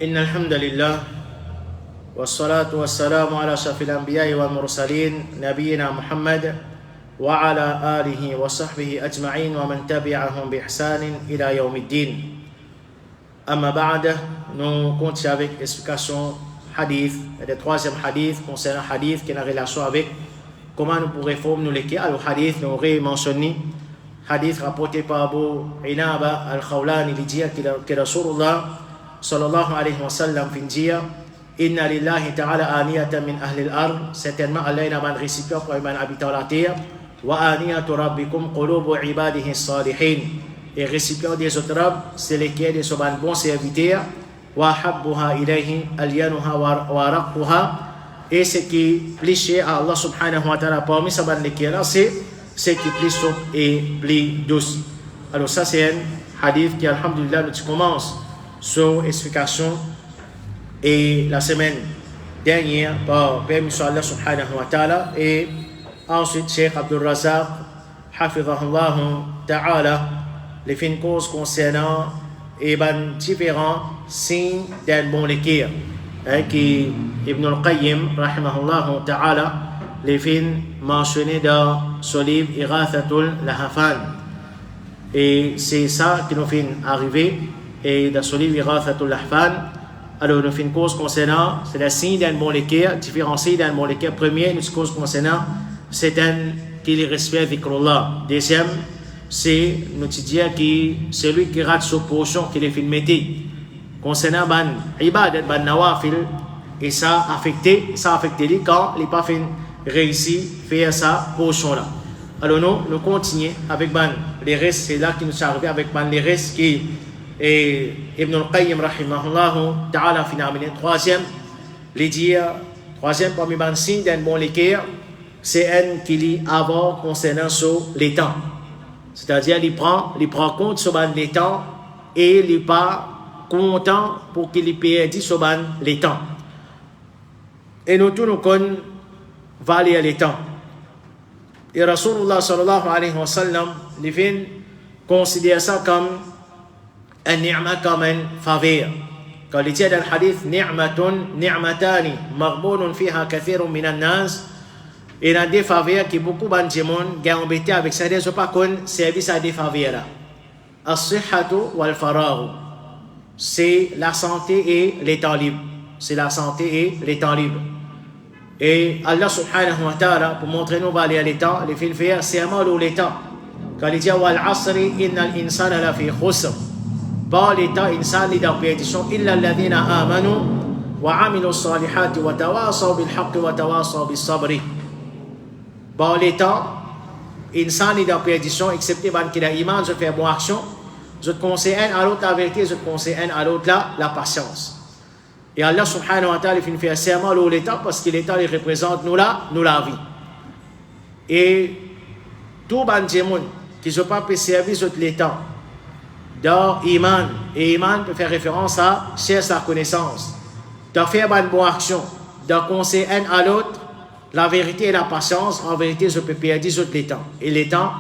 إن الحمد لله والصلاة والسلام على أشرف الأنبياء والمرسلين نبينا محمد وعلى آله وصحبه أجمعين ومن تبعهم بإحسان إلى يوم الدين. أما بعد, nous continuons avec l'explication hadith, le troisième hadith concernant hadith qui a une relation avec comment nous pourrions former nous l'équilibre. Alors hadith, nous aurons mentionné hadith rapporté par Abu Inaba al-Khawlani, il dit que Rasulullah sallallahu alayhi wa sallam fin dire inna lillahi ta'ala aniyatan min ahli al-ard, certainement Allah est un récipient pour un habitant de la terre, wa aniyatu rabbikum qulubu ibadihi salihin, et récipient des autres rabbes c'est lesquels sont bons serviteurs, wa habbuha ilayhi alyanuha wa raqquha, et ce qui plaît cher à Allah subhanahu wa ta'ala parmi ces bons lesquels c'est ce qui plus souple et plus douce. Alors ça c'est un hadith qui alhamdulillah nous commence sur explication et la semaine dernière par permission Allah subhanahu wa ta'ala, et ensuite Cheikh Abdul Razak hafidhahullah ta'ala les fins causes concernant et différents signes d'un bon l'équilibre qui Ibn al-Qayyim rahimahullah ta'ala les fins mentionnés dans ce livre Ighathatul Lahafan, et c'est ça qui nous fait arriver. Et dans ce livre Ighathatul Lahafan, alors nous fait une cause concernant c'est le signe d'un bon l'équilibre, différencié d'un bon l'équilibre. Premier, une cause concernant c'est un qui les respecte dhikrullah. Deuxième, c'est nous dire que celui qui rate sa portion qui les fait mettre concernant ban ibadat ban nawafil, et ça affecte lui quand il pas fait réussi faire sa portion là. Alors nous continuons avec ban les restes, c'est là qui nous est arrivé avec ban les restes qui et Ibn al-Qayyim rahimahullah ta'ala finalement troisième les dire troisième parmi les signes d'un bon l'équilibre, c'est un qui lit avant concernant sur les temps, c'est-à-dire il prend compte sur les temps et il n'est pas content pour qu'il perde sur les temps, et nous tous nous connaissons valer les temps. Et Rasulullah sallallahu alayhi wa sallam il considère ça comme un ni'ma, comme un faveur. Quand il dit dans le hadith ni'matani maghbunun fiha kathirun minan nas, il y a des faveurs qui beaucoup de gens ont embêté avec ça, ils n'ont pas connu service à des faveurs là. As-sihhatu wal faragh, c'est la santé et les temps libres. C'est la santé et les temps libres. Et Allah subhanahu wa ta'ala, pour montrer nous valer les temps, il fait faire serment les temps. Quand il dit wal asri innal insana la fi khusr, par les temps insan li dans perdition illa alladhina amanu wa amilu salihati wa tawasaw bil haqqi wa tawasaw bis sabri. Par les temps insan li dans perdition excepté ban qui a iman, je fais bonne action, je te conseille un à l'autre la vérité, je te conseille un à l'autre la patience. Et Allah subhanahu wa ta'ala il fait serment à l'État parce que l'État il représente nous la vie. Et tout ban monde qui ne pas peut servir de l'État dans Iman, et Iman peut faire référence à chercher sa connaissance, de faire une bonne action, de conseiller un à l'autre la vérité et la patience. En vérité, je peux perdre de l'État. Et l'État,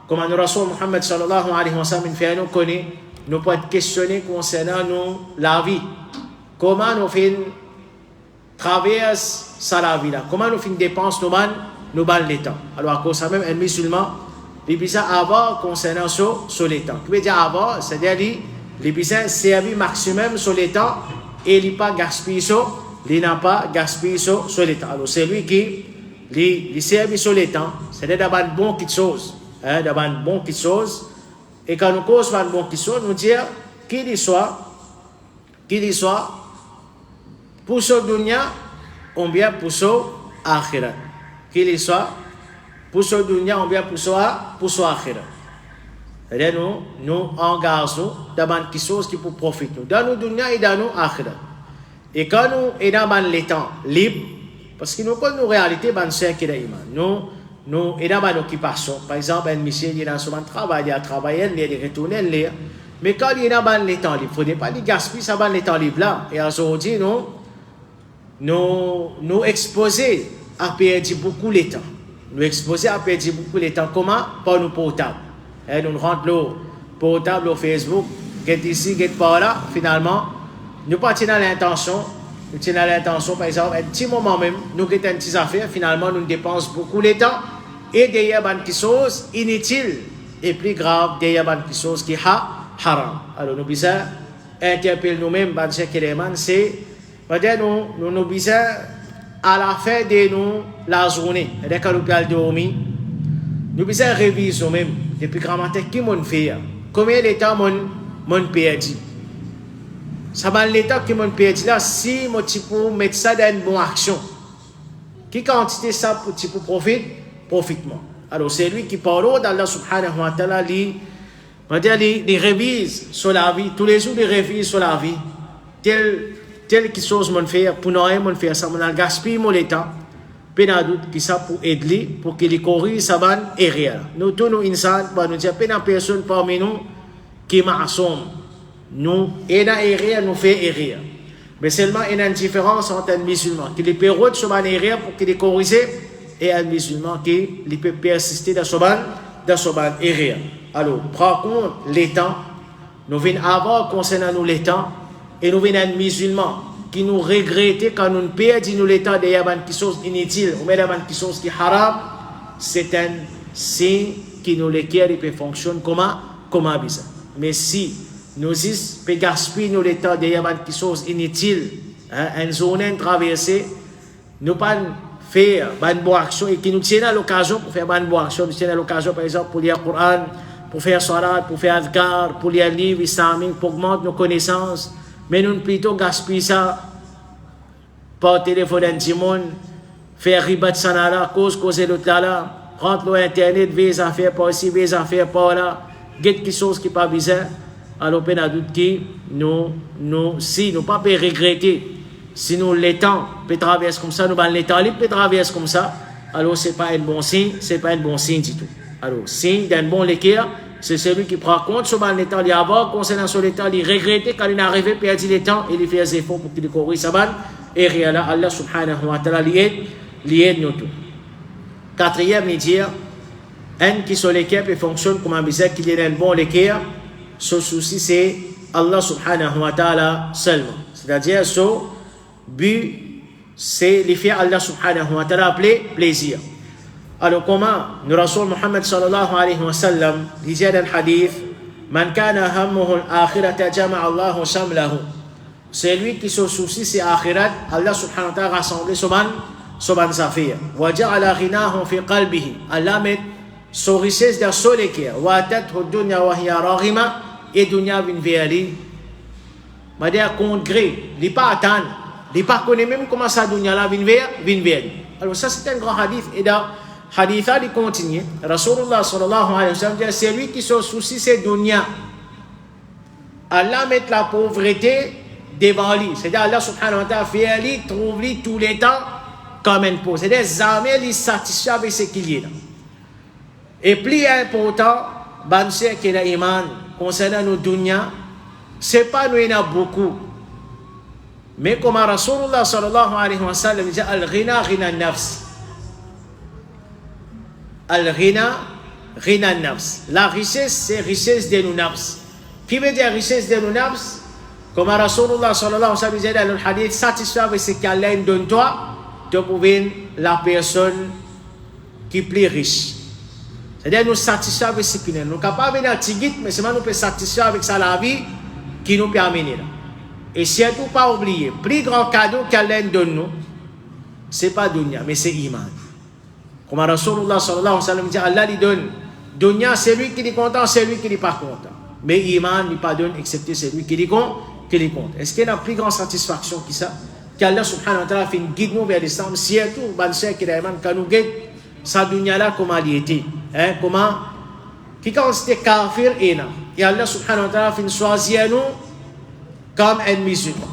comme le Rasul Muhammad sallallahu alayhi wa sallam fait nous connaître, nous pouvons être questionnés concernant nous la vie. Comment nous faisons traverse ça la vie là? Comment nous faisons dépenses nous ban l'État? Alors à cause de ça même un musulman, il peut avoir concernant sur l'État. Qui veut dire avoir, c'est-à-dire il peut servir maximum sur l'État et il n'a pas gaspillé sur l'État. Alors c'est lui qui il servit sur l'État, c'est-à-dire d'avoir une bonne petite chose, d'avoir une bonne petite chose. Et quand nous causons une bonne petite chose, nous dire qu'il y soit pour ce dunya ou bien pour ce akhirat, qu'il y soit pour ce dunya ou bien pour ce akhirat. C'est-à-dire nous engageons dans quelque chose qui peut profiter nous dans nos dunya et dans nos akhirat. Et quand nous sommes dans les temps libres, parce que nous connaissons nos réalités, nous sommes dans une occupation. Par exemple, un monsieur il est dans son travail, il a travaillé, il est retourné, mais quand il est dans les temps libres, il ne faut pas gaspiller ça dans les temps libres là. Et aujourd'hui, nous exposer à perdre beaucoup de temps. Nous exposer à perdre beaucoup de temps. Comment? Par nos portables. Nous rentrons le portable au Facebook, get ici, get par là, finalement, nous pas tenir l'intention, nous tenons l'intention, par exemple, un petit moment même, nous avons une petite affaire, finalement, nous dépensons beaucoup de temps, et derrière, il y a des choses inutiles, et plus grave, derrière, il y a des choses qui sont haram. Alors, nous devons interpeller nous-mêmes, c'est, nous devons, à la fin de nous, la journée, dès que nous allons dormir, nous devons réviser nous-mêmes, depuis grand matin, qui m'ont fait, combien de temps m'ont perdu. Ça va l'état qui m'ont perdu là, si moi tu peux mettre ça dans une bonne action. Qui quantité ça pour tu peux profitement. Alors c'est lui qui parle d'Allah subhanahu wa ta'ala, il révise sur la vie, tous les jours il révise sur la vie. Telle chose m'ont fait, pour nous m'ont fait ça, m'ont gaspillé mon état. Pena doute qui ça pour aider, pour qu'il corrige ça va errer. Nous tous nous insan, nous disons pena personne parmi nous qui ma'assom. Nous, et dans errer, nous fait errer. Mais seulement il y a une différence entre un musulman qui peut route sur un erreur pour qu'il est corrigé et un musulman qui peut persister dans son erreur. Alors, prends compte les temps, nous venons avoir concernant nous les temps, et nous venons un musulman qui nous regrette quand nous perdons le temps derrière des choses inutiles ou même des choses qui haram, c'est un signe qui nous l'éclaire et peut fonctionner comme un bizarre. Mais si nous peut gaspiller le temps derrière des choses inutiles, une zone traversée, nous pas faire une bonne action et qui nous tient à l'occasion pour faire une bonne action, nous tient à l'occasion par exemple pour lire le Coran, pour faire salat, pour faire adhkar, pour lire un livre islamique, pour augmenter nos connaissances, mais nous plutôt gaspiller ça par téléphone d'un monde, faire ribat sanala, causer l'autre là, rentrer sur internet, les affaires par ici, les affaires par là, get quelque chose qui n'est pas bizarre. Alors, on a doute que si nous ne pas regretter, si nous le temps peut traverser comme ça, nous le temps peut traverser comme ça, alors ce n'est pas un bon signe, c'est pas un bon signe du tout. Alors, signe d'un bon l'équerre, c'est celui qui prend compte sur le temps, il y a avoir concernant sur le temps, il regrette quand il est arrivé, perdre le temps, il fait des efforts pour qu'il corrige sa balle, et rien Allah subhanahu wa ta'ala l'aide nous tous. Quatrième, il dit, un qui sur l'équerre peut fonctionner comme un bizarre, qu'il est un bon l'équerre. Ce souci, c'est Allah subhanahu wa ta'ala seulement. C'est-à-dire, ce but, c'est les faire Allah subhanahu wa ta'ala appeler plaisir. Alors, comment nous Rasul Muhammad sallallahu alayhi wa sallam disait dans le hadith, Man kana hammuhu al-akhirata jama'a Allahu shamlahu. C'est lui qui se soucie, c'est akhirat, Allah subhanahu wa ta'ala rassemble son affaire. Wa ja'ala ghinahu fi qalbihi. Allah met son richesse dans son cœur. Wa atathu dunya wa hiya raghima. Et dunya vient vers lui. Mais d'ailleurs, contre gré, il n'est pas attendre. Il n'est pas connaître même comment ça dunya là vient vers lui. Alors ça c'est un grand hadith. Et dans le hadith il continue. Rasulullah sallallahu alayhi wa sallam dit, c'est lui qui se soucie, c'est dunya. Allah met la pauvreté devant lui. C'est-à-dire Allah subhanahu wa ta'ala fait lui, trouve lui tous les temps comme un pauvre. C'est-à-dire jamais il est satisfait avec ce qu'il y a. Et plus important, ben c'est qu'il a iman concernant nos dunya, c'est pas nous il y en a beaucoup. Mais comme Rasulullah sallallahu alayhi wa sallam dit, al-ghina ghina nafs. Al-ghina ghina nafs. La richesse, c'est richesse de nos nafs. Qui veut dire richesse de nos nafs? Comme Rasulullah sallallahu alayhi wa sallam dit dans le hadith, satisfait avec ce qu'Allah donne toi, tu peux la personne qui est plus riche. C'est-à-dire nous satisfaire avec ce qu'il est. Nous ne sommes pas venir à Tigit, mais seulement nous pouvons satisfaire avec ça la vie qui nous peut amener là. Et surtout pas oublier, le plus grand cadeau qu'Allah donne nous, ce n'est pas dunya, mais c'est iman. Comme Rasulullah sallallahu alayhi wa sallam dit, Allah lui donne dunya, c'est lui qui est content, c'est lui qui n'est pas content. Mais iman n'est pas donné, excepté celui qui est content. Est-ce qu'il y a une plus grande satisfaction que ça? Qu'Allah subhanahu wa ta'ala fait une guide nous vers l'islam, surtout, quand nous guide, sa dunya là, comment elle était. Comment qui quand c'était kafir et Allah subhanahu wa ta'ala fait choisir nous comme un musulman.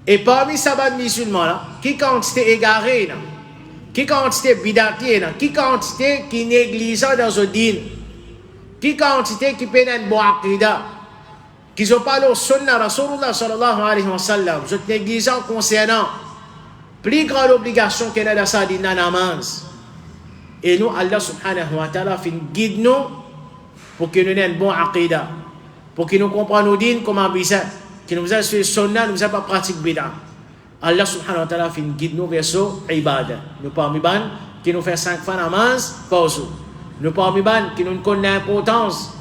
Et parmi ces musulmans là, qui quand c'était égaré, qui quand c'était bidati, qui quand c'était qui négligeant dans le din, qui quand c'était qui peine une bonne aqida, qui sont pas le sunna Rasulullah sallallahu alayhi wa sallam, sont négligents concernant plus grande obligation qu'il y a dans sa din namaz. Et nous, Allah subhanahu wa ta'ala fait une guide nous pour que nous ayons une bonne aqida, pour que nous comprenions nos dînes comme un bizarre, qui nous a suivi sunna, nous a pas pratiqué bid'a. Allah subhanahu wa ta'ala fait une guide nous vers ce ibadah. Nous parmi ban qui nous fait 5 fois namaz par jour. Nous parmi ban qui nous connaît l'importance,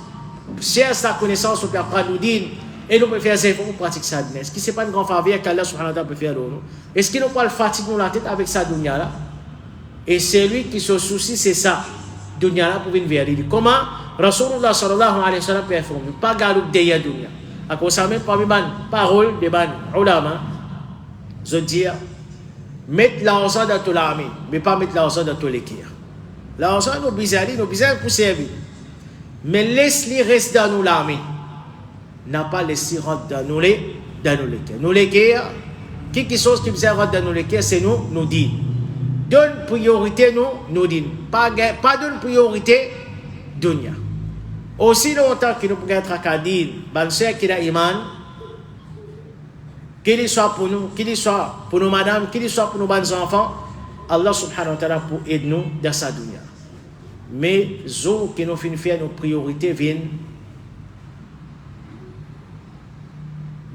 cherche sa connaissance pour apprendre nous dire et nous pouvons faire ça pour pratiquer ça. Est-ce que c'est pas une grande faveur qu'Allah subhanahu wa ta'ala peut faire nous? Est-ce qu'il nous pas le fatigue nous la tête avec sa dunya là? Et c'est lui qui se soucie, c'est ça. Dunya là pour une vérité. Comment Rasulullah sallallahu alayhi wa sallam performe? Pas galop derrière dunya. À cause ça même parmi ban parole de ban ulama. Je dis, mettre l'argent dans tout l'armée, mais pas mettre l'argent dans tout l'équerre. L'argent, nous besoin pour servir. Mais laisse-les rester dans nous l'armée. N'a pas laissé rentrer dans nous l'équerre. Nous l'équerre, quelque chose qui besoin rentrer dans nous l'équerre, c'est nous dit. Donne priorité, nous dit. Pas donne priorité, dunya. Aussi longtemps que nous pouvons être à Kadin, Bansé qui a iman, qu'il soit pour nous, qu'il soit pour nos madames, qu'il soit pour nos bons enfants, Allah subhanahu wa ta'ala pour aider nous dans sa dunya. Mais zo qui nous fait faire nos priorités viennent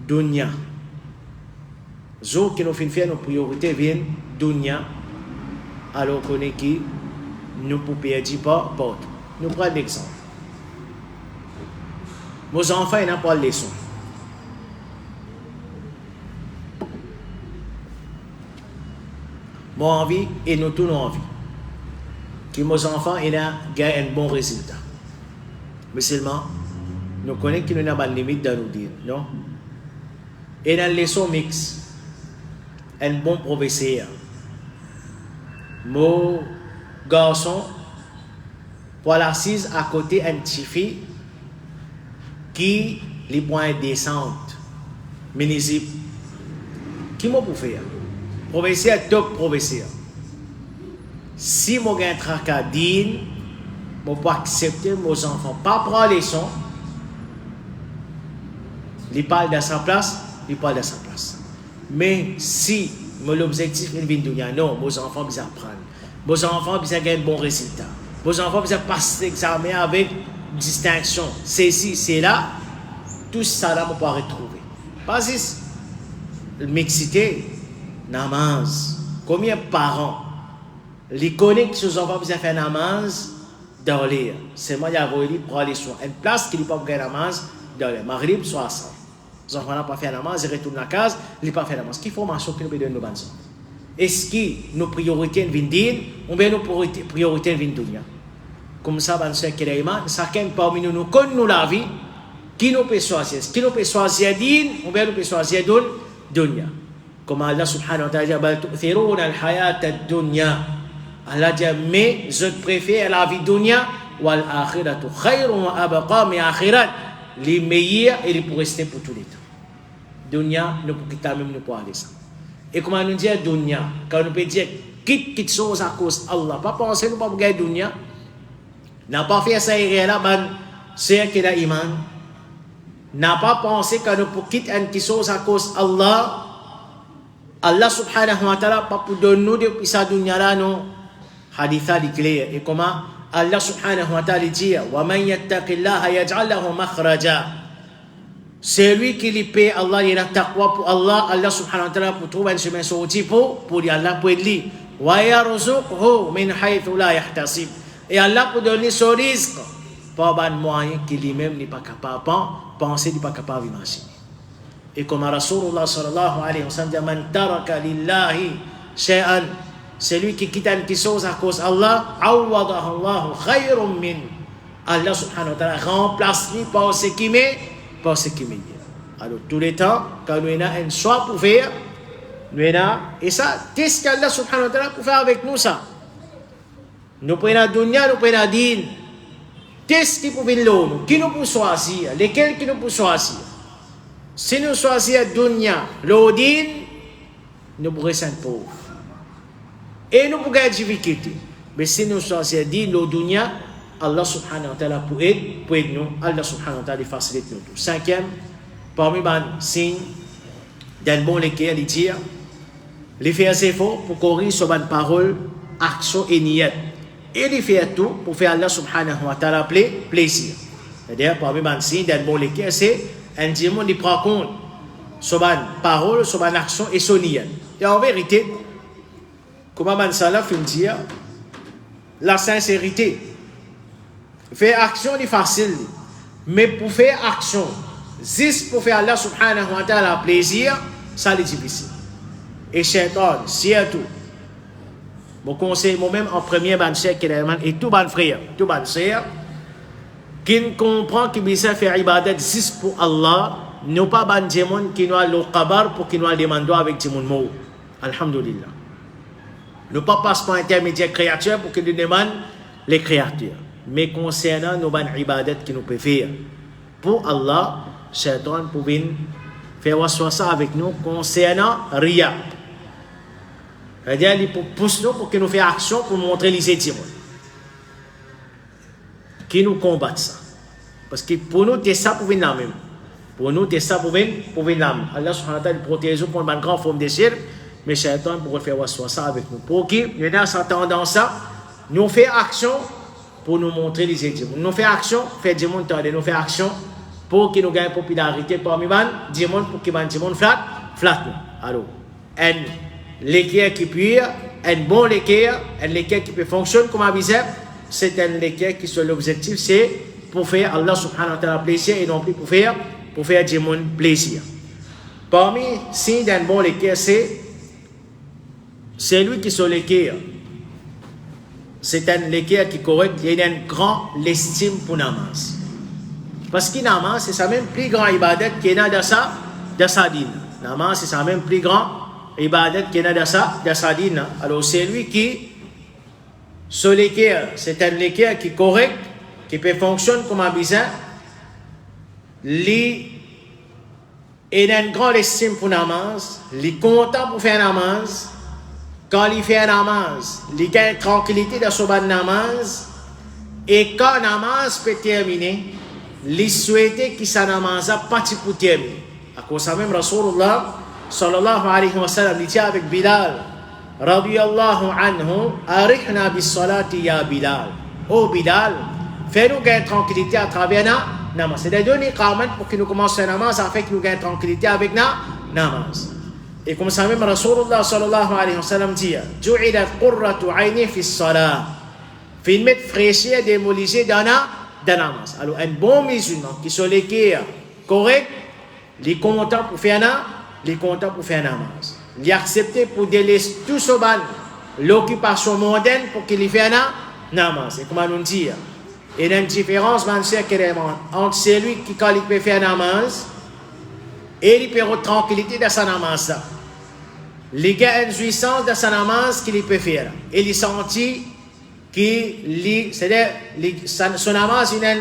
dunya. Zo qui nous fait faire nos priorités viennent dunya. Alors qu'on est qui nous pouvons perdre pas porte. Nous prenons l'exemple. Nos enfants ils n'ont pas de leçon. Mon envie et nous tous nos envies. Que nos enfants aient un bon résultat. Mais seulement, nous connaissons qu'il y a une limite dans nous dire, non? Et dans les leçons mixtes, un bon professeur, mon garçon, pour l'assise à côté un petit fille qui les points descendent, municip, qui m'a pour faire? Professeur, top professeur. Si je suis un tracadine, je peux accepter mes enfants. Pas prendre les leçons. Ils parlent de sa place, ils parlent de sa place. Mais si l'objectif est de venir, non, mes enfants doivent apprendre. Mes enfants doivent gagner de bons résultats. Mes enfants doivent passer l'examen avec distinction. C'est ici, c'est là. Tout ça là, on peut retrouver. Pas juste le mixité. Namaz. Combien de parents les connaissent que les enfants besoin faire namaz dans l'air? C'est moi qui ai prendre les soins. Une place qui n'est pas faire namaz dans l'air. Maghrib, soit ça. Les enfants n'ont pas fait namaz, ils retournent à la case, ils n'ont pas fait namaz. Quelle formation que nous devons donner nos enfants? Est-ce que nos priorités viennent d'île ou bien nos priorités viennent d'Unia? Comme ça, ben, c'est que chacun parmi nous, nous connaissons la vie, qui nous peut choisir? Qui nous peut choisir d'île ou bien nous peut choisir d'Unia? Comme Allah subhanahu wa ta'ala dit, bal tu'thiruna al-hayat ad-dunya. Allah dit, mais je préfère la vie dunya wal akhiratu khayrun wa abqa, mais akhirat les meilleurs et les pour rester pour tous les temps. Dunya, nous pour quitter même nous pour aller ça. Et comment nous dire dunya? Quand nous peut dire quitte chose à cause Allah, pas penser nous pas pour gagner dunya. N'a pas fait ça et là ban c'est qu'il a iman. N'a pas pensé que nous pour quitter une chose à cause Allah. Allah subhanahu wa ta'ala pas pour donner nous depuis sa dunya là non haditha clair et comment Allah subhanahu wa ta'ala dit wa man yattaqillaha yaj'al lahu makhraja. C'est lui qui lui paie Allah il a taqwa pour Allah subhanahu wa ta'ala pour trouver un chemin sorti pour lui Allah pour lui wa yarzuqhu min haythu la yahtasib et Allah pour donner son risque par un moyen qu'il lui-même n'est pas capable penser n'est pas capable d'imaginer. Et comme Rasulullah sallallahu alayhi wa sallam dit man taraka lillahi shay'an, celui qui quitte une chose à cause d'Allah, awadahu Allahu khayrun min. Allah subhanahu wa ta'ala remplace lui par ce qui met, alors tous les temps quand nous avons un choix pour faire, nous avons et ça qu'est-ce qu'Allah subhanahu wa ta'ala pour faire avec nous ça? Nous prenons dunya, nous prenons din. Qu'est-ce qui pour venir nous? Qui nous peut choisir? Lesquels qui nous peut choisir? Si nous choisissons dunya, l'odin, nous pourrons être pauvres. Et nous pourrons être difficultés. Mais si nous choisissons din, l'odunya, Allah subhanahu wa ta'ala pour aider nous, Allah subhanahu wa ta'ala facilite nous tout. Cinquième, parmi les signes d'un bon lecteur, il dit, les faire ses efforts pour corriger sur une parole, action et niyyat. Et il fait tout pour faire Allah subhanahu wa ta'ala plaisir. C'est-à-dire, parmi les signes d'un bon lecteur, c'est un diamant qui prend compte sur une parole, sur une action et sur une. Et en vérité, comme man salaf dit, la sincérité, faire action c'est facile, mais pour faire action, juste pour faire Allah subhanahu wa ta'ala plaisir, ça c'est difficile. Et shaitan, surtout, mon conseil, moi-même en premier, et tout ban frère, tout ban sœur, qui ne comprend qu'il bisa faire ibadat juste pour Allah, nous pas ban demande qui nous a le qabar pour qu'il nous a demandé avec du monde. Alhamdulillah. Nous pas passe par intermédiaire créature pour qu'il nous demande les créatures. Mais concernant nos ban ibadat qui nous peut faire pour Allah, shaitan pour venir faire waswasa avec nous concernant Ria. C'est-à-dire, il pousse nous pour que nous fassions action pour montrer les étimons. Qui nous combattent ça. Parce que pour nous, c'est ça pour venir là même. Pour nous, c'est ça pour venir là même. Allah subhanahu wa ta'ala protège nous contre une grande forme de shirk, mais shaitan pour faire ça avec nous. Pour qu'il y ait cette tendance à nous faire action pour nous montrer les étimons. Nous faire action, faire du monde, nous faire action pour qu'il nous gagne popularité parmi les gens, pour qu'il y ait flat. Alors, l'équerre qui pure, un bon équerre, un équerre qui peut fonctionner comme avisé, c'est un équerre qui son l'objectif, c'est pour faire Allah subhanahu wa ta'ala plaisir et non plus pour faire du monde plaisir. Parmi signes d'un bon équerre, c'est lui qui son l'équerre. C'est un équerre qui est correct, il y a une grande estime pour namaz. Parce que namaz, c'est sa même plus grand ibadat qui est dans sa dîne. Namaz, c'est sa même plus grand ibadat qui est dans sa dîne. Alors c'est lui qui sur l'équerre, c'est un équerre qui est correct, qui peut fonctionner comme un bizarre. Il a une grande estime pour namaz, il est content pour faire namaz. Quand il fait namaz, il a une tranquillité dans son namaz. Et quand namaz peut terminer, il souhaite que sa namaz a pas pour terminer. À cause de ça même, Rasulullah sallallahu alayhi wa sallam dit avec Bilal radiyallahu anhu, arihna bis salati ya Bilal. Oh Bilal, fais-nous gagner tranquillité à travers namaz. C'est de donner iqamat pour que nous commencions à namaz afin que nous gagnions tranquillité avec namaz. Et comme ça même Rasulullah sallallahu alayhi wa sallam dit, ju'ilat qurratu ayni fi salat. Fait mettre fraîcheur démolisé dans namaz. Alors un bon musulman qui soit l'équerre correct, il est content pour faire namaz. Il est accepté pour délaisser tout ce ban, l'occupation mondaine pour qu'il y fasse namaz. Et comment nous dire, il y a une différence entre celui qui, quand il peut faire namaz, et il peut avoir tranquillité dans sa namaz. Il y a une jouissance dans sa namaz qu'il peut faire. Et il sentit que son namaz, il a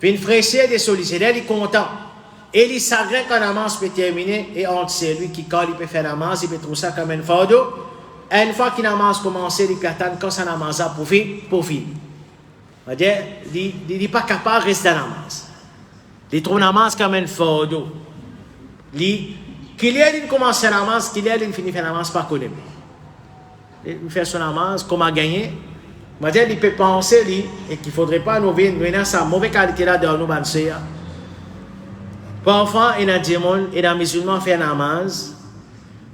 une fraîcheur de sollicitude, il est content. Et il s'agrée quand la namaz peut terminer, et entre celui qui, quand il peut faire namaz, il peut trouver ça comme un fardeau. Et une fois que la namaz commence, il peut attendre quand sa namaz a pour finir. C'est-à-dire, il n'est pas capable de rester dans la namaz. Il trouve la namaz comme un fardeau. Qu'il y ait une commence la namaz, qu'il y ait une finit la namaz, pas connu. Il fait son namaz, comment gagner. C'est-à-dire, il peut penser et qu'il ne faudrait pas nous venir sa mauvaise qualité là dans nos banques. Parfois, il y a des gens, il y a des musulmans qui font namaz.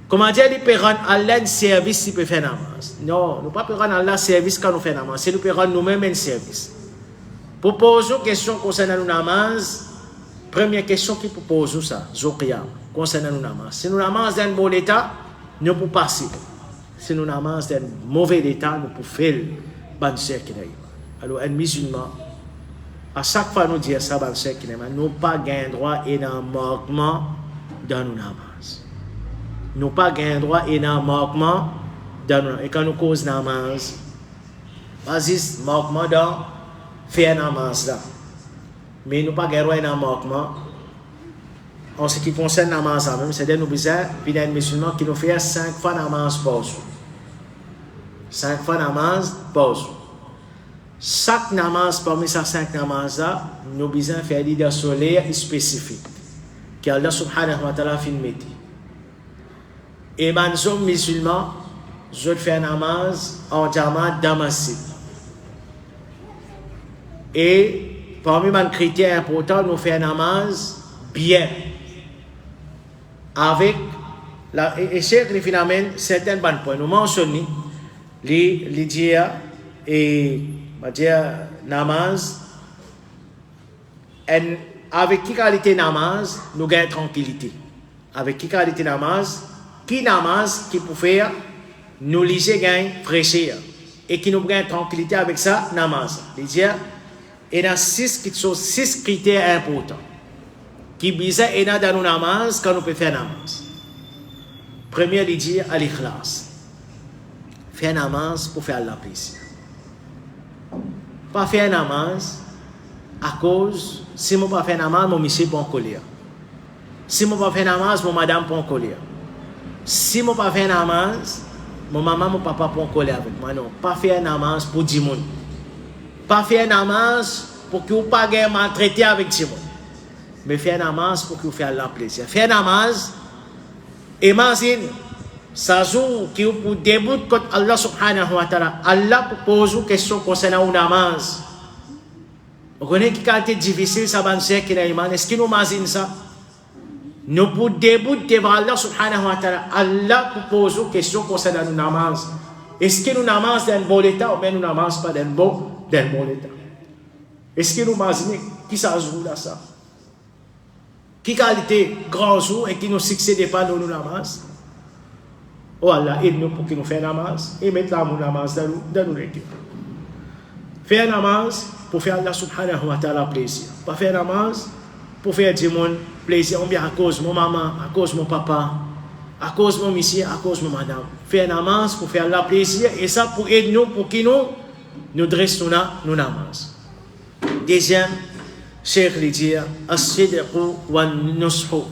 Comment dire, il peut rendre Allah un service s'il peut faire namaz. Non, nous ne pouvons pas rendre Allah un service quand nous faisons namaz. C'est nous pouvons rendre nous-mêmes un service. Pour poser une question concernant le namaz, première question qui peut poser ça, Zoqiyam, concernant le namaz. Si nous namaz dans un bon état, nous pouvons passer. Si nous namaz dans un mauvais état, nous pouvons faire le bon cercle. Alors, un musulman, à chaque fois nous disons ça, nous n'avons pas gagné droit et un manquement dans nos namaz. Nous n'avons pas gagné droit et un manquement dans nos namaz. Et quand nous causons namaz, vas-y, manquement dans faire namaz là. Mais nous n'avons pas gagné droit et un manquement. En ce qui concerne namaz, c'est-à-dire nous besoin d'un musulman qui nous fait 5 fois namaz par jour. 5 fois namaz par jour. Chaque namaz, parmi ces 5 namaz-là, nous avons besoin de faire des solaires spécifiques que Allah subhanahu wa ta'ala fait mettre. Et les hommes musulmans, je fais namaz en diamant damascène. Et parmi les critères importants, nous faisons namaz bien. avec et Cheikh les phénomènes certains bonnes points nous mentionnons les dia et dia namaz et avec qui qualité namaz nous gagnons tranquillité avec qui qualité namaz qui peut faire nous lisser gagne fraîcheur et qui nous gagne tranquillité avec ça namaz les dia et dans six critères importants qui bisa et dans nos namaz quand nous peut faire namaz. Premier, il dit à l'ikhlas. Faire namaz pour faire la plaisir. Pas faire namaz à cause, si je ne pas faire namaz, mon monsieur est en colère. Si je ne pas faire namaz, mon madame est en colère. Si je ne pas faire namaz, mon maman, mon papa est en colère avec moi. Non, pas faire namaz pour 10 monde. Pas faire namaz pour que vous ne pas maltraiter avec 10 monde. Mais faire namaz pour que vous fassiez la plaisir. Faire namaz, imagine, ça joue qui pour début contre Allah subhanahu wa ta'ala. Allah pose une question concernant le namaz. Vous connaissez qui qualité difficile ça va dire qu'il est iman. Est-ce que nous imaginons ça? Nous pour début devant Allah subhanahu wa ta'ala. Allah pose une question concernant le namaz. Est-ce que nous namaz dans un bon état ou bien nous namaz pas dans un bon état? Est-ce que nous imaginons qui ça joue là ça? Qui qualité grand jour et qui ne succède pas dans nos namaz? Oh Allah, aide-nous pour que nous fassions namaz et mettre la namaz dans nos équipes. Faire namaz pour faire Allah subhanahu wa ta'ala plaisir. Pas faire namaz pour faire du monde plaisir. On bien à cause de mon maman, à cause de mon papa, à cause de mon monsieur, à cause de mon madame. Faire namaz pour faire Allah plaisir et ça pour aider nous pour que nous dressons nos namaz. Deuxième, Cheikh lui dit as-sidqu wan-nushu,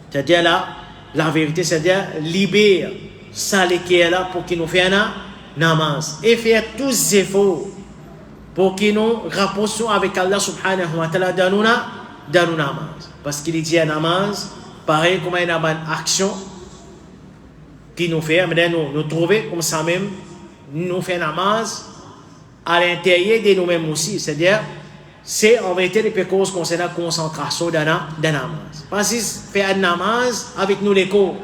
c'est-à-dire la vérité, c'est-à-dire libérer ça qui est là pour qu'il nous fasse un namaz et faire tous les efforts pour qu'il nous rapprochions avec Allah subhanahu wa ta'ala dans nos namaz. Parce qu'il dit un namaz, pareil comme une action qui nous fait, mais nous trouver comme ça même, nous fait namaz à l'intérieur de nous-mêmes aussi, c'est-à-dire c'est en vérité les causes concernant la concentration dans le namaz. Pas si faire un namaz avec nous les corps,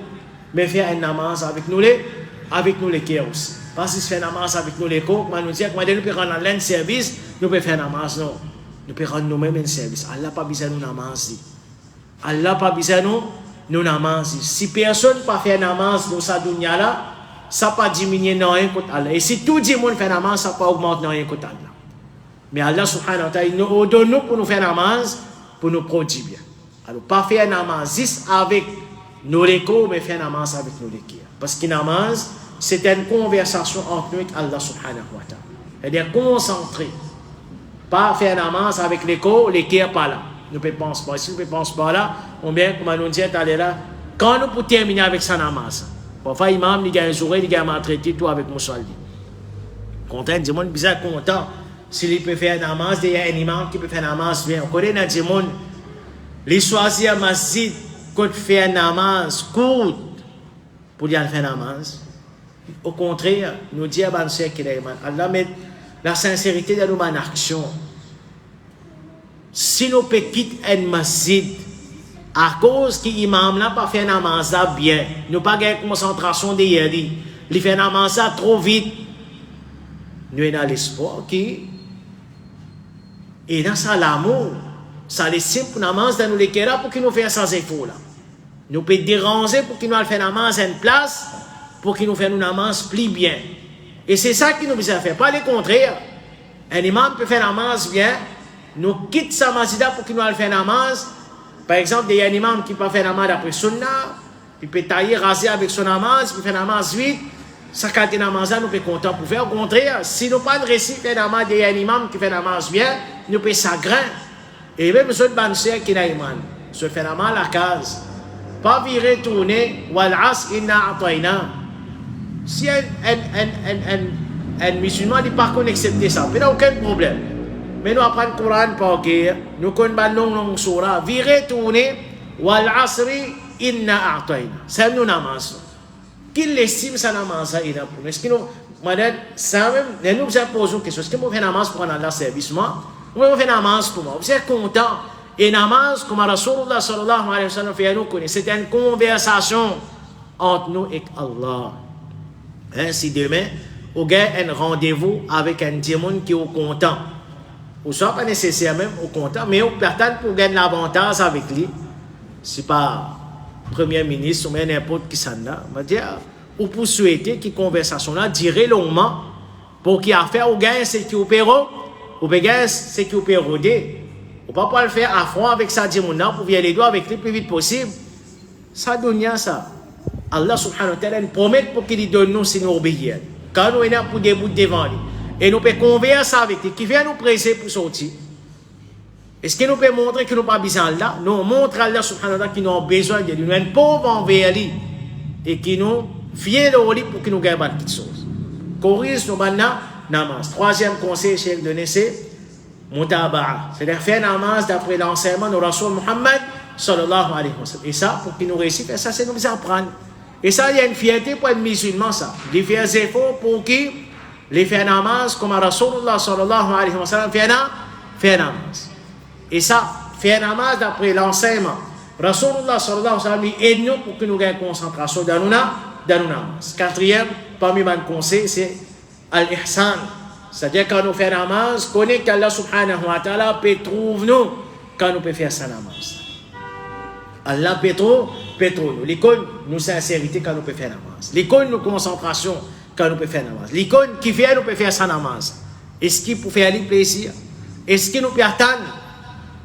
mais faire un namaz avec nous les cœurs aussi. Pas si faire un namaz avec nous les corps, mais nous dire que nous pouvons rendre un service, nous pouvons faire un namaz, non. Nous pouvons rendre nous-mêmes un service. Allah n'a pas besoin de nous namaz. Allah n'a pas besoin de nous namaz. Si personne ne fait un namaz dans sa dunya là, ça ne va pas diminuer rien contre Allah. Et si tout le monde fait un namaz, ça ne va pas augmenter rien contre Allah. Mais Allah subhanahu wa ta'ala, il nous donne pour nous faire namaz, pour nous produire bien. Alors, pas faire namaz avec nos lécos, mais faire namaz avec nos léquiers. Parce que namaz, c'est une conversation entre nous et Allah subhanahu wa ta'ala. C'est-à-dire concentré. Pas faire namaz avec l'écho, l'équier pas là. Nous ne pensons pas. Si nous ne pensons pas là, on bien, comme on dit, aller là. Quand nous pouvons terminer avec sa namaz, parfois, imam, il y a un jour, il y a maltraité tout avec Moussaldi. Content, du monde bizarre, content. S'il peut faire un namaz, il y a un imam qui peut faire un namaz bien. On connaît dans le monde, les choisir un masjid, quand faire un namaz, court, pour y aller faire un namaz. Au contraire, nous disons à Allah met la sincérité dans nos actions. Si nous pouvons quitter un masjid, à cause que l'imam n'a pas fait un namaz bien, nous n'avons pas de concentration derrière lui, il fait un namaz trop vite, nous avons l'espoir qui et dans ça, l'amour, ça les simple namaz dans nous les kéra pour qu'ils nous fassent sans effort là. Nous pouvons déranger pour qu'ils nous fassent namaz à une place, pour qu'ils nous fassent namaz plus bien. Et c'est ça qui nous besoin faire, pas le contraire. Un imam peut faire namaz bien, nous quitte sa masjida pour qu'il nous fasse namaz. Par exemple, il y a un imam qui peut faire namaz après sunna, il peut tailler, raser avec son namaz, il peut faire namaz vite. Ça, quand il y a namaz, nous sommes contents pour faire. Au contraire, si nous pas de récit fait namaz, il y a un imam qui fait namaz bien, nous sommes chagrin. Et même ceux de Bansé qui n'a iman, se fait namaz à la case. Pas virer tourner, wal as inna atayna. Si un musulman n'est pas qu'on accepte ça, il n'y a aucun problème. Mais nous apprenons le Coran par cœur, nous connaissons long surah, virer tourner, wal asri inna atayna. C'est nous namaz. Qu'il estime sa namaz pour est-ce que nous madame ça même nous posons une question est-ce que moi fais namaz pour Allah service moi ou moi fais namaz pour moi vous êtes content Et namaz, comme Rasulullah sallallahu alayhi wa sallam fait à nous connaître, c'est une conversation entre nous et Allah. Si demain, vous avez un rendez-vous avec un démon qui est content, ou soit pas nécessaire même au content, mais vous peut-être pour gagner l'avantage avec lui, c'est pas Premier ministre ou même n'importe qui s'en a, on va dire, ou pour souhaiter que la conversation là dirait longuement pour qu'il a fait ou gagne ce qui opère, ou gagne ce qui opère. On ne peut pas le faire à fond avec ça, démon là, pour venir les doigts avec lui le plus vite possible. Ça donne ça. Allah subhanahu wa ta'ala nous promet pour qu'il donne nous si nous obéissons. Quand nous sommes pour des bouts devant lui. Et nous pouvons converser avec lui, qui vient nous presser pour sortir. Est-ce qu'il nous peut montrer que nous n'avons pas besoin de Allah? Nous montre Allah subhanahu wa ta'ala qu'il nous a besoin de lui. Nous sommes pauvres envers lui. Et qui nous fiers de lui pour qu'il nous gagne de petites choses. Corrige nous maintenant namaz. Troisième conseil, Cheikh donné, c'est mutaba'a. C'est-à-dire faire namaz d'après l'enseignement de Rasul Muhammad sallallahu alayhi wa sallam. Et ça, pour qu'il nous réussisse, et ça, c'est nous apprendre. Et ça, il y a une fierté pour être musulman, ça. De faire des efforts pour qui les faire namaz comme Rasulullah sallallahu alayhi wa sallam fait namaz. Et ça, faire namaz d'après l'enseignement. Rasulullah sallallahu alayhi wa sallam aide nous pour que nous ayons concentration dans nos namaz. Quatrième, parmi mes conseils, c'est al-ihsan. C'est-à-dire quand nous faisons namaz, connaît qu'Allah subhanahu wa ta'ala peut trouver nous quand nous pouvons faire sa namaz. Allah peut nous. L'icône, nous sincérité quand nous pouvons faire namaz. L'icône, nous concentration quand nous pouvons faire namaz. L'icône qui vient, nous pouvons faire sa namaz. Est-ce qu'il peut faire lui plaisir? Est-ce qu'il nous peut attendre?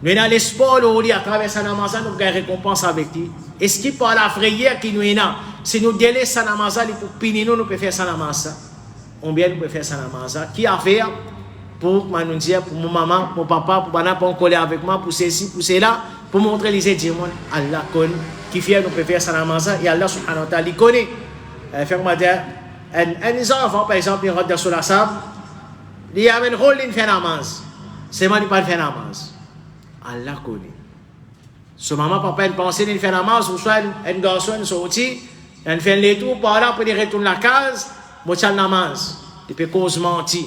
Nous avons l'espoir de à travers sa namaz, nous avons une récompense avec lui. Est-ce qu'il peut la frayeur qui nous est là? Si nous délaissons sa namaz, il peut punir nous pouvons faire sa namaz. Combien nous pouvons faire sa namaz? Qui a fait pour nous dire, pour mon maman, pour mon papa, pour mon collègue avec moi, pour ceci, pour cela, pour montrer les édimons, Allah connaît, qui fait nous pouvons faire sa namaz, et Allah subhanahu wa ta'ala, il connaît. Fais-moi dire, un enfant, par exemple, il rentre sur la sable, il a un rôle de faire namaz. C'est moi qui ne pas faire namaz. Allah connaît. Ce maman, papa, il pense de faire namaz, ou soit un garçon sorti, il fait les tours par là, pour il retourne la case, il fait namaz. Il peut cause mentir.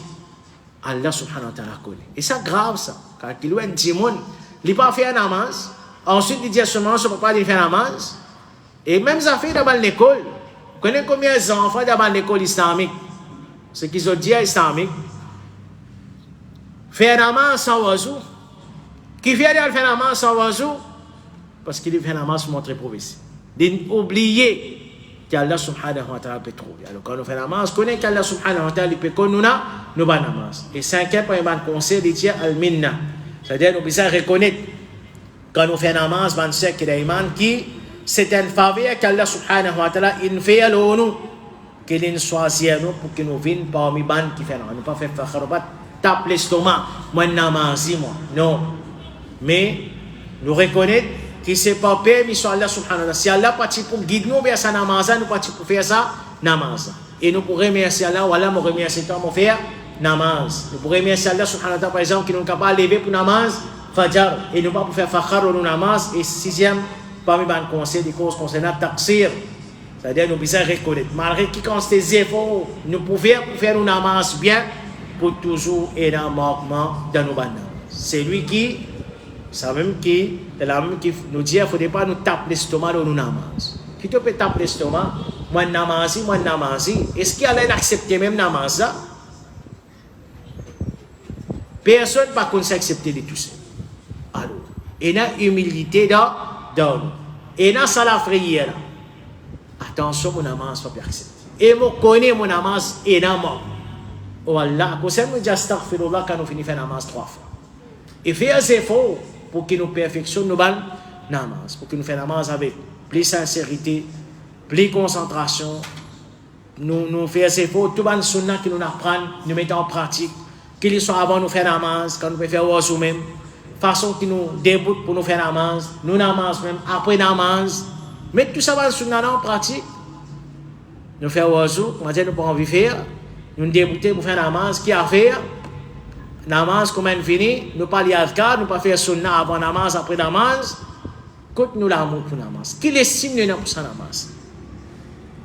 Allah subhanahu wa ta'ala connaît. Et ça grave ça. Quand il a un démon, il n'a pas fait un namaz. Ensuite, il dit à ce moment, son papa, il fait un namaz. Et même ça fait dans l'école. Vous connaissez combien d'enfants dans l'école islamique? Ce qu'ils ont dit à islamique. Faire un namaz sans oiseau. Qui fait faire un namaz sans oiseau? Parce qu'il fait un namaz pour montrer prophétie. D'oublier qu'Allah subhanahu wa ta'ala peut trouver. Alors quand nous faisons namaz, connaît qu'Allah subhanahu wa ta'ala peut connaître nous ban namaz. Et cinquième point, il conseil de dire al-minna. C'est-à-dire nous besoin reconnaître quand nous faisons namaz, ban sec qui daiman qui c'est une faveur qu'Allah subhanahu wa ta'ala il fait à nous qu'il nous choisit nous pour que nous vînes parmi ban qui fait namaz. Nous pas faire fakharobat tape l'estomac moi namazi moi. Non. Mais nous reconnaître qui c'est pas permis sur Allah subhanahu wa ta'ala. Si Allah parti pour guider nous vers sa namaz, nous parti pour faire ça namaz. Et nous pourrions remercier Allah, voilà, nous remercier toi mon frère namaz. Nous pourrions remercier Allah subhanahu wa ta'ala par exemple qui nous capable de lever pour namaz fajar et nous pas pour faire fakhar au namaz. Et sixième parmi les conseils des causes concernant taqsir. C'est-à-dire nous besoin reconnaître malgré qui quand ces efforts nous pouvions faire nos namaz bien pour toujours et dans manquement dans nos bandes. C'est lui qui ça même qui nous dit qu'il ne faut pas nous taper l'estomac dans nos namaz. Qui te peut taper l'estomac? Moi namazi. Est-ce qu'il allait accepter même namaz? Personne ne peut accepter de tout ça. Alors, il y a humilité dans nous. Et dans ça la frayeur. Attention, mon namaz ne peut pas accepter. Et je connais mon namaz et dans moi. Oh Allah, quand on dit astaghfirullah quand on finit faire namaz 3 fois. Et faire des efforts pour que nous perfectionnions nos balles namaz, pour que nous fassions namaz avec plus sincérité, plus concentration, nous faisons des efforts, tout le sunnah que nous apprenons, nous mettons en pratique, qu'ils soient avant nous faire namaz, quand nous pouvons faire oiseau même, façon qui nous déboute pour nous faire namaz, nous namaz même, après namaz, mettre tout ça dans le sunnah en pratique, nous faisons oiseau, on va dire nous pouvons envie faire, nous débouter pour faire namaz, qui a fait namaz, comme elle finit, nous pas l'adkar, nous pas faire sunnah avant namaz, après namaz, quand nous l'amour pour namaz. Qui l'estime de nous pour ça namaz?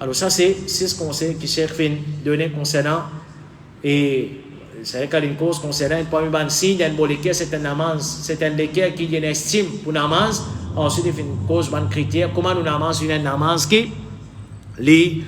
Alors ça c'est ce conseil que Cheikh Fin donné concernant et c'est qu'à une cause concernant parmi ban signe d'un boleke c'est un namaz c'est un lequel qui une estime pour namaz ensuite il une cause ban critère comment nous namaz une namaz qui li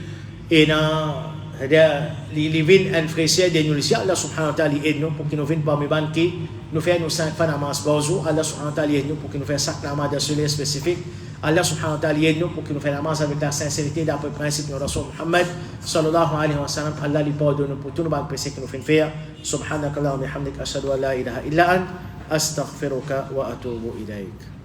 li vin en frisier de nous Allah subhanahu wa ta'ala aide nous pour que nous vienne parmi ban qui nous fait nous 5 fois namaz bonjour Allah subhanahu wa ta'ala aide nous pour que nous fait 5 namaz de sujet spécifique Allah subhanahu wa ta'ala aide nous pour que nous fassions namaz avec la sincérité d'après le principe de Rasul Muhammad sallallahu alayhi wa sallam. Allah lui pardonne pour tout le monde péché que nous faisons faire. Subhanakallah wa bihamdik ashhadu an la ilaha illa ant astaghfiruka wa atubu ilayk.